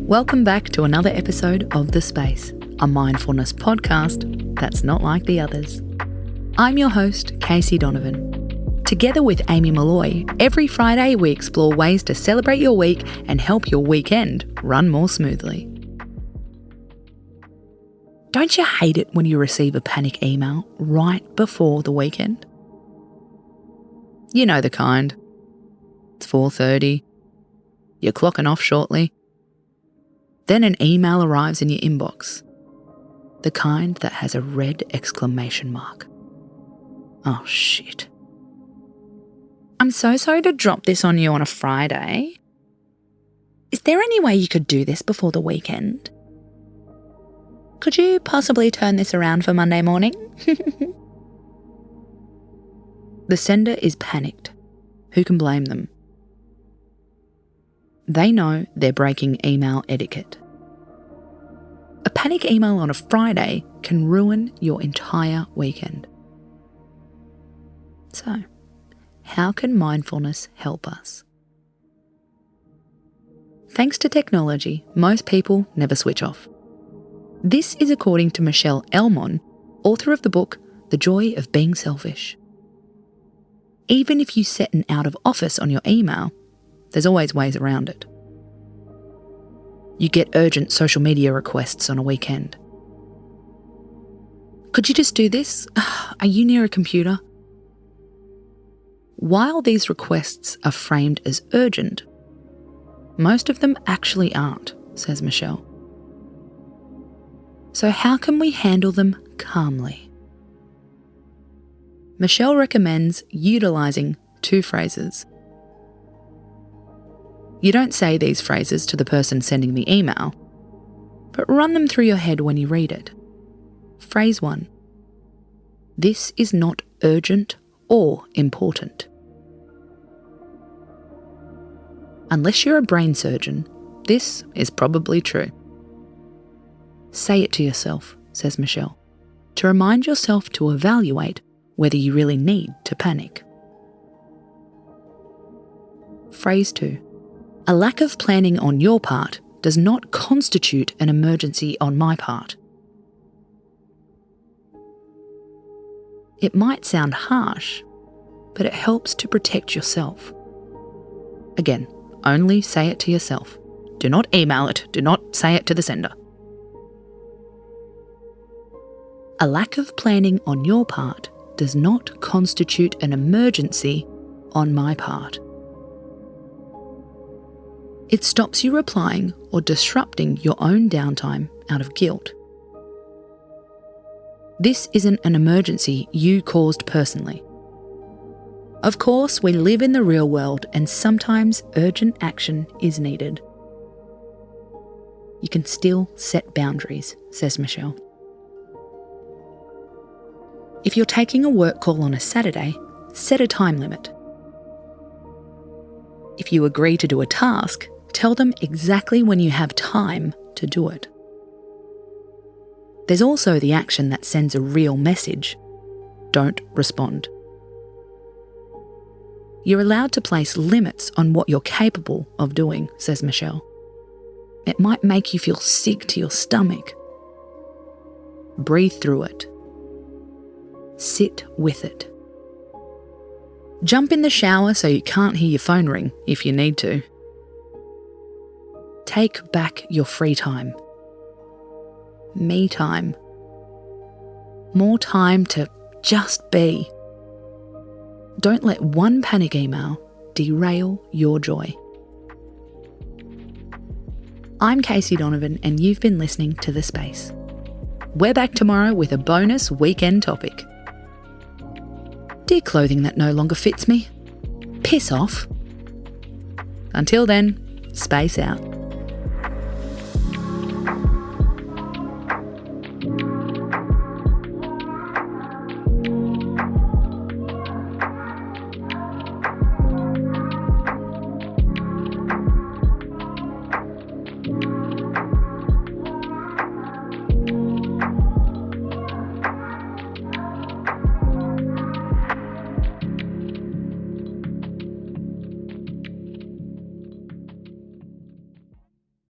Welcome back to another episode of The Space, a mindfulness podcast that's not like the others. I'm your host, Casey Donovan. Together with Amy Malloy, every Friday we explore ways to celebrate your week and help your weekend run more smoothly. Don't you hate it when you receive a panic email right before the weekend? You know the kind. It's 4:30. You're clocking off shortly. Then an email arrives in your inbox. The kind that has a red exclamation mark. Oh shit. I'm so sorry to drop this on you on a Friday. Is there any way you could do this before the weekend? Could you possibly turn this around for Monday morning? The sender is panicked. Who can blame them? They know they're breaking email etiquette. A panic email on a Friday can ruin your entire weekend. So, how can mindfulness help us? Thanks to technology, most people never switch off. This is according to Michelle Elmon, author of the book The Joy of Being Selfish. Even if you set an out of office on your email, there's always ways around it. You get urgent social media requests on a weekend. Could you just do this? Are you near a computer? While these requests are framed as urgent, most of them actually aren't, says Michelle. So how can we handle them calmly? Michelle recommends utilising two phrases. You don't say these phrases to the person sending the email, but run them through your head when you read it. Phrase 1. This is not urgent or important. Unless you're a brain surgeon, this is probably true. Say it to yourself, says Michelle, to remind yourself to evaluate whether you really need to panic. Phrase 2. A lack of planning on your part does not constitute an emergency on my part. It might sound harsh, but it helps to protect yourself. Again, only say it to yourself. Do not email it. Do not say it to the sender. A lack of planning on your part does not constitute an emergency on my part. It stops you replying or disrupting your own downtime out of guilt. This isn't an emergency you caused personally. Of course, we live in the real world and sometimes urgent action is needed. You can still set boundaries, says Michelle. If you're taking a work call on a Saturday, set a time limit. If you agree to do a task, tell them exactly when you have time to do it. There's also the action that sends a real message. Don't respond. You're allowed to place limits on what you're capable of doing, says Michelle. It might make you feel sick to your stomach. Breathe through it. Sit with it. Jump in the shower so you can't hear your phone ring if you need to. Take back your free time. Me time. More time to just be. Don't let one panic email derail your joy. I'm Casey Donovan and you've been listening to The Space. We're back tomorrow with a bonus weekend topic. Dear clothing that no longer fits me, piss off. Until then, space out.